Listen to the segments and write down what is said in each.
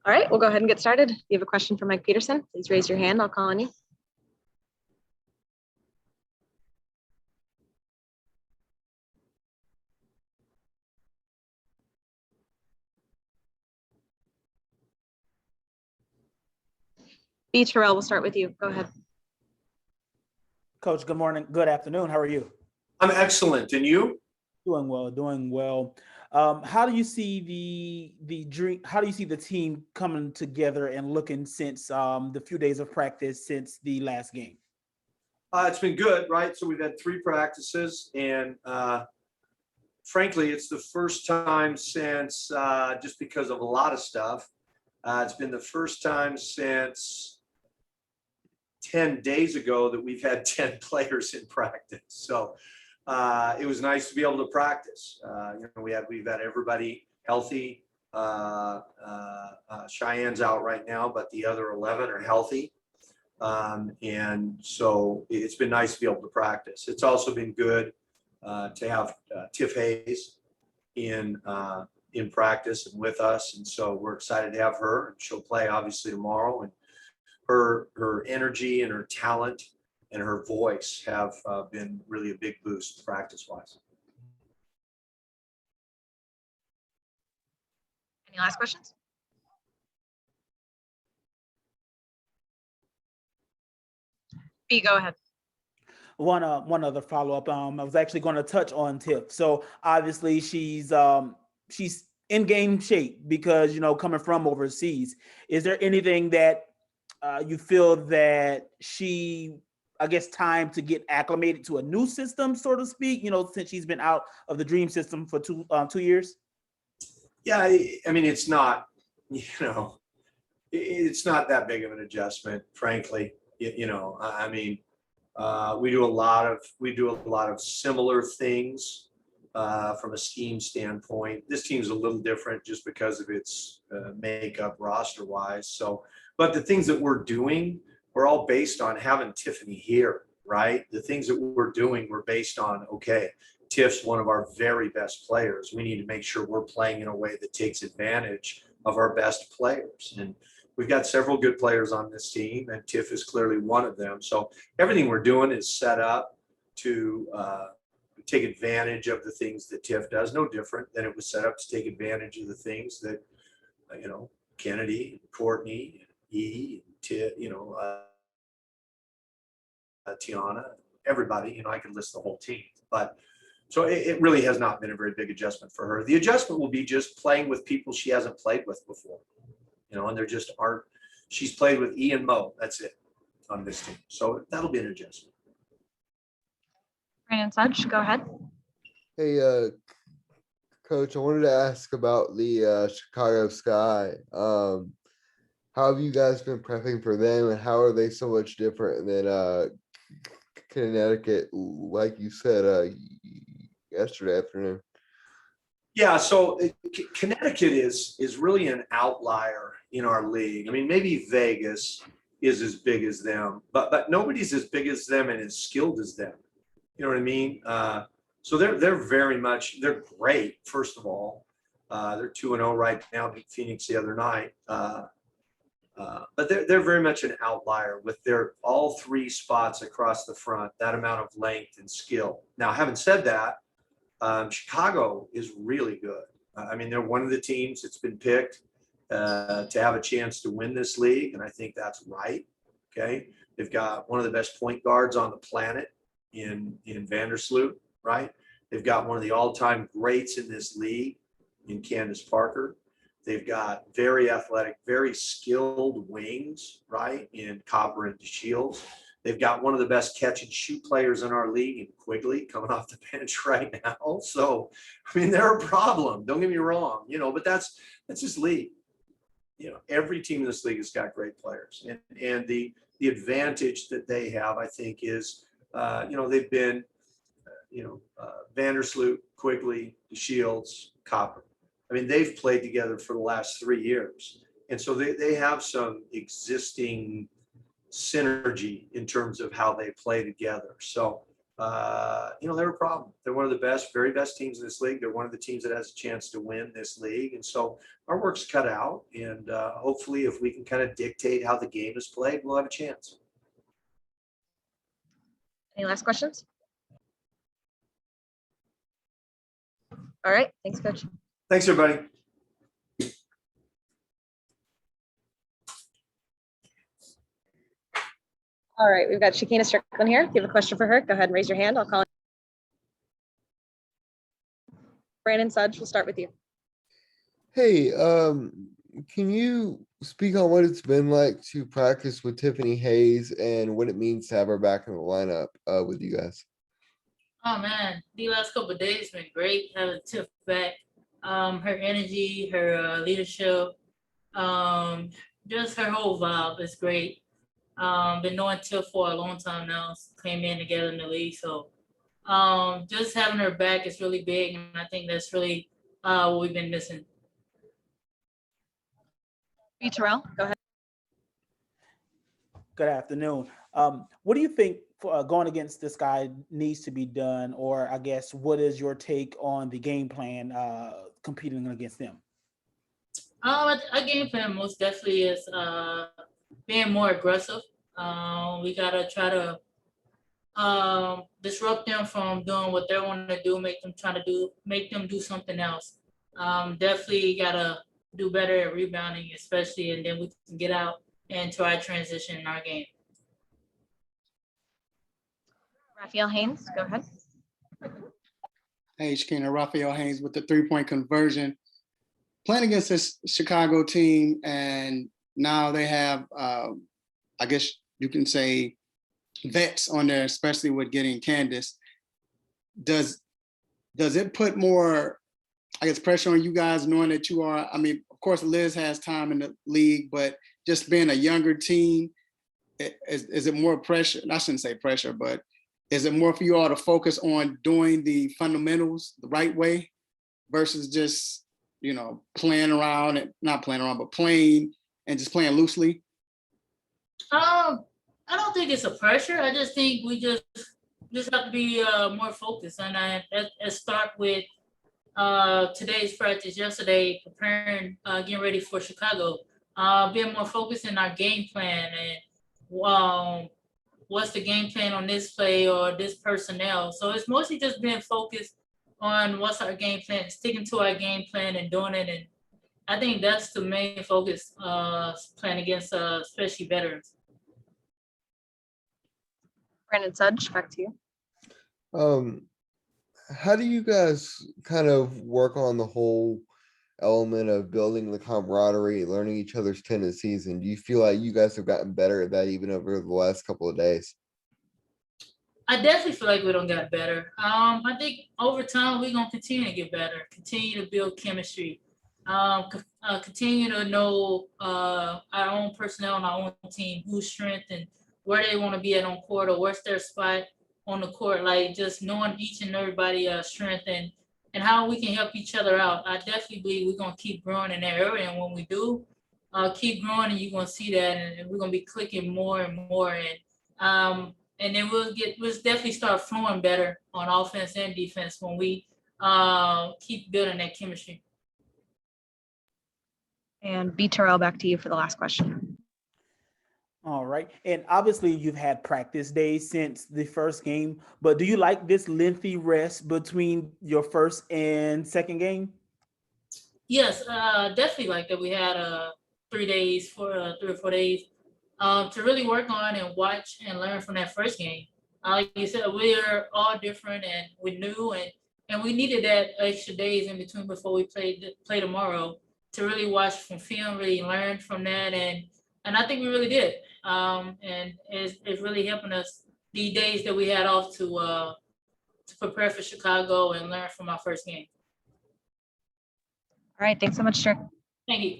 All right, we'll go ahead and get started. If you have a question for Mike Petersen, please raise your hand. I'll call on you. B. Terrell, we'll start with you. Go ahead. Coach, good morning. Good afternoon. How are you? I'm excellent. And you? Doing well, doing well. How do you see the dream? How do you see the team coming together and looking since the few days of practice since the last game? It's been good, right? So we've had 3 practices, and frankly, it's the first time since just because of a lot of stuff. It's been the first time since 10 days ago that we've had 10 players in practice. So it was nice to be able to practice. We've had everybody healthy. Cheyenne's out right now, but the other 11 are healthy. And so it's been nice to be able to practice. It's also been good to have Tiff Hayes in practice and with us. And so we're excited to have her, and she'll play obviously tomorrow. And her energy and her talent and her voice have been really a big boost practice-wise. Any last questions? B, go ahead. One other follow-up. I was actually going to touch on Tiff. So obviously she's in game shape because, coming from overseas. Is there anything that you feel that she, I guess, time to get acclimated to a new system, so to speak, since she's been out of the dream system for 2 years? Yeah, I mean, it's not, it's not that big of an adjustment, frankly. We do a lot of similar things from a scheme standpoint. This team's a little different just because of its makeup roster wise. So, but the things that we're doing, we're all based on having Tiffany here, right? The things that we're doing, we're based on, okay, Tiff's one of our very best players. We need to make sure we're playing in a way that takes advantage of our best players. And we've got several good players on this team, and Tiff is clearly one of them. So everything we're doing is set up to take advantage of the things that Tiff does, no different than it was set up to take advantage of the things that, Kennedy, Courtney, E, Tiff, Tiana, everybody, I could list the whole team. But so it really has not been a very big adjustment for her. The adjustment will be just playing with people she hasn't played with before. And there just aren't. She's played with E and Mo. That's it on this team. So that'll be an adjustment. Brandon Sudge, go ahead. Hey, Coach, I wanted to ask about the Chicago Sky. How have you guys been prepping for them, and how are they so much different than Connecticut, like you said yesterday afternoon? Yeah, so Connecticut is really an outlier in our league. I mean, maybe Vegas is as big as them, but nobody's as big as them and as skilled as them. You know what I mean? So they're great. First of all, they're 2-0 right now. Beat Phoenix the other night. But they're very much an outlier with their all 3 spots across the front. That amount of length and skill. Now, having said that, Chicago is really good. I mean, they're one of the teams that's been picked to have a chance to win this league, and I think that's right. Okay, they've got one of the best point guards on the planet in Vandersloot, right? They've got one of the all-time greats in this league in Candace Parker. They've got very athletic, very skilled wings, right, in Copper and DeShields. They've got one of the best catch and shoot players in our league in Quigley coming off the bench right now. So, I mean, they're a problem. Don't get me wrong, but that's just league. Every team in this league has got great players. And the advantage that they have, I think, is, they've been, Vandersloot, Quigley, DeShields, Copper. I mean, they've played together for the last 3 years. And so they have some existing synergy in terms of how they play together. So they're a problem. They're one of the best, very best teams in this league. They're one of the teams that has a chance to win this league. And so our work's cut out. And hopefully if we can kind of dictate how the game is played, we'll have a chance. Any last questions? All right, thanks, Coach. Thanks, everybody. All right, we've got Shekinna Stricklen here. If you have a question for her, go ahead and raise your hand. I'll call it. Brandon Sudge, we'll start with you. Hey, can you speak on what it's been like to practice with Tiffany Hayes and what it means to have her back in the lineup with you guys? Oh man, the last couple of days been great. Having Tiff back, her energy, her leadership, just her whole vibe is great. Been knowing Tiff for a long time now. Came in together in the league, so just having her back is really big, and I think that's really what we've been missing. B. Terrell, go ahead. Good afternoon. What do you think for, going against this guy needs to be done, or I guess what is your take on the game plan competing against them? Our game plan most definitely is being more aggressive. We gotta try to disrupt them from doing what they want to do, make them do something else. Definitely gotta do better at rebounding, especially, and then we can get out and try transition in our game. Raphael Haynes, go ahead. Hey, Shekinna, Raphael Haynes with the 3-point conversion. Playing against this Chicago team, and now they have, I guess you can say, vets on there, especially with getting Candace. Does it put more, I guess, pressure on you guys knowing that you are, I mean, of course, Liz has time in the league, but just being a younger team, is it more pressure? I shouldn't say pressure, but is it more for you all to focus on doing the fundamentals the right way versus just, playing around and not playing around, but playing and just playing loosely? I don't think it's a pressure. I just think we just have to be more focused, and start with today's practice yesterday, preparing, getting ready for Chicago, being more focused in our game plan and what's the game plan on this play or this personnel. So it's mostly just being focused on what's our game plan, sticking to our game plan and doing it. And I think that's the main focus, playing against especially veterans. Brandon Sudge, back to you. How do you guys kind of work on the whole element of building the camaraderie, learning each other's tendencies, and do you feel like you guys have gotten better at that even over the last couple of days? I definitely feel like we don't get better. I think over time we're gonna continue to get better, continue to build chemistry, continue to know our own personnel on our own team, who's strength and where they want to be at on court, or where's their spot on the court. Like just knowing each and everybody's strength and how we can help each other out. I definitely believe we're gonna keep growing in that area, and when we do keep growing, and you're gonna see that, and we're gonna be clicking more and more, and then we'll definitely start flowing better on offense and defense when we keep building that chemistry. And B. Terrell, back to you for the last question. All right. And obviously you've had practice days since the first game, but do you like this lengthy rest between your first and second game? Yes, definitely like that. We had 3 days, 3 or 4 days to really work on and watch and learn from that first game. Like you said, we are all different and we're new, and we needed that extra days in between before we play tomorrow to really watch from film, really learn from that, and I think we really did. And it's really helping us the days that we had off to prepare for Chicago and learn from our first game. All right, thanks so much, Strick. Thank you.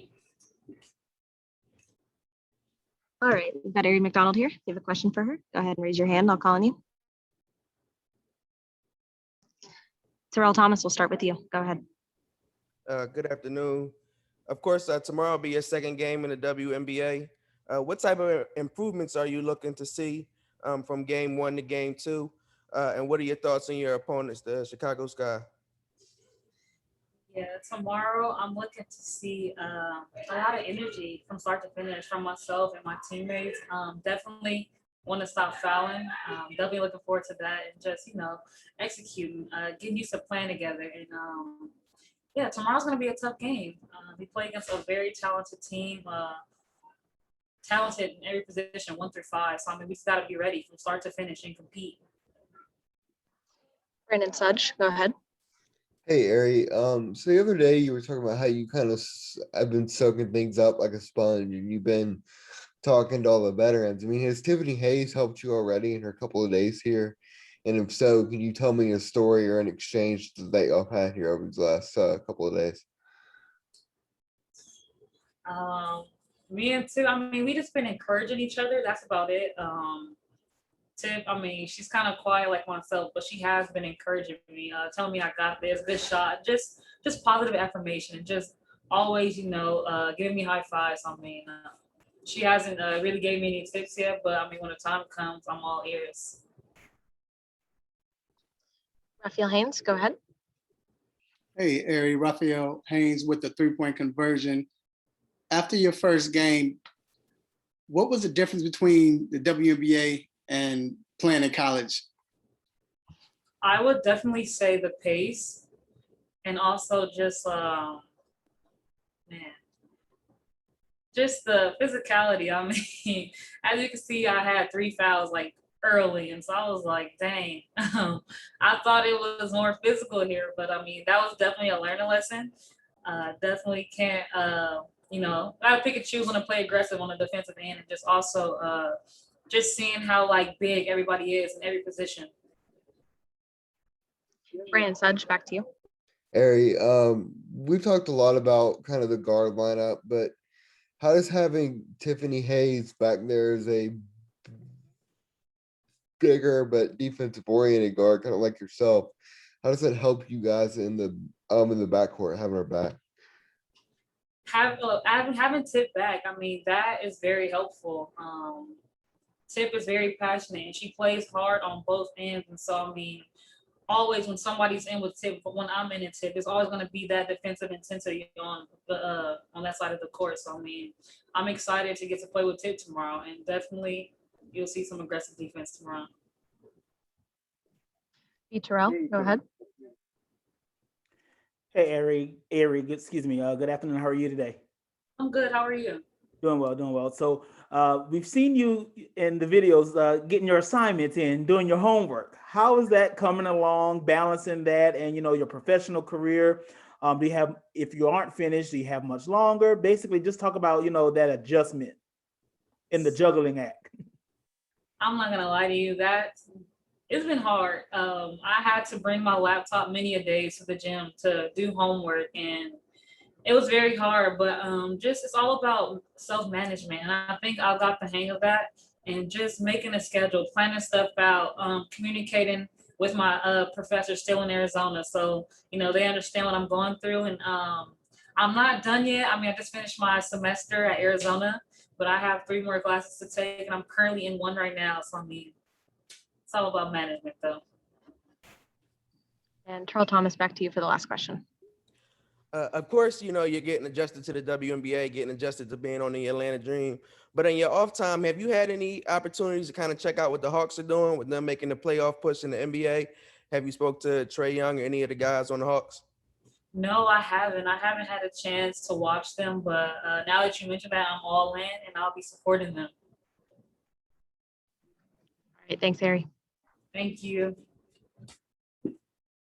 All right, we've got Aari McDonald here. If you have a question for her, go ahead and raise your hand. I'll call on you. Terrell Thomas, we'll start with you. Go ahead. Good afternoon. Of course, tomorrow will be your second game in the WNBA. What type of improvements are you looking to see from game 1 to game 2? And what are your thoughts on your opponents, the Chicago Sky? Yeah, tomorrow I'm looking to see a lot of energy from start to finish from myself and my teammates. Definitely want to stop fouling. Definitely looking forward to that and just, executing, getting used to playing together. And yeah, tomorrow's going to be a tough game. We play against a very talented team, talented in every position, 1 through 5. So, I mean, we just got to be ready from start to finish and compete. Brandon Sudge, go ahead. Hey, Ari. So the other day you were talking about how you kind of have been soaking things up like a sponge, and you've been talking to all the veterans. I mean, has Tiffany Hayes helped you already in her couple of days here? And if so, can you tell me a story or an exchange that y'all had here over these last couple of days? Me and Tiff, I mean, we just been encouraging each other. That's about it. Tiff, I mean, she's kind of quiet like myself, but she has been encouraging me, telling me I got this, good shot, just positive affirmation, and just always, giving me high fives. I mean, she hasn't really gave me any tips yet, but I mean, when the time comes, I'm all ears. Raphael Haynes, go ahead. Hey, Ari, Raphael Haynes with the 3-point conversion. After your first game, what was the difference between the WNBA and playing in college? I would definitely say the pace, and also just just the physicality. I mean, as you can see, I had 3 fouls like early, and so I was like, dang. I thought it was more physical here, but I mean, that was definitely a learning lesson. Definitely can't, gotta pick and choose when to play aggressive on the defensive end, and just also just seeing how like big everybody is in every position. Brandon Sudge, back to you. Ari, we've talked a lot about kind of the guard lineup, but how does having Tiffany Hayes back there as a bigger but defensive oriented guard, kind of like yourself, how does that help you guys in the backcourt having her back? Having Tip back, I mean, that is very helpful. Tip is very passionate and she plays hard on both ends. And so, I mean, always when somebody's in with Tip, but when I'm in Tip, it's always going to be that defensive intensity on that side of the court. So, I mean, I'm excited to get to play with Tip tomorrow, and definitely you'll see some aggressive defense tomorrow. Pete Terrell, go ahead. Hey, Ari, excuse me. Good afternoon. How are you today? I'm good. How are you? Doing well, doing well. So we've seen you in the videos getting your assignments in, doing your homework. How is that coming along, balancing that and, your professional career? Do you have, if you aren't finished, do you have much longer? Basically, just talk about, that adjustment in the juggling act. I'm not going to lie to you. It's been hard. I had to bring my laptop many a days to the gym to do homework, and it was very hard, but it's all about self-management. And I think I got the hang of that, and just making a schedule, planning stuff out, communicating with my professor still in Arizona. So, they understand what I'm going through, and I'm not done yet. I mean, I just finished my semester at Arizona, but I have 3 more classes to take, and I'm currently in 1 right now. So, I mean, it's all about management, though. And Charles Thomas, back to you for the last question. Of course, you're getting adjusted to the WNBA, getting adjusted to being on the Atlanta Dream. But in your off time, have you had any opportunities to kind of check out what the Hawks are doing with them making the playoff push in the NBA? Have you spoke to Trae Young or any of the guys on the Hawks? No, I haven't. I haven't had a chance to watch them, but now that you mentioned that, I'm all in, and I'll be supporting them. All right, thanks, Ari. Thank you.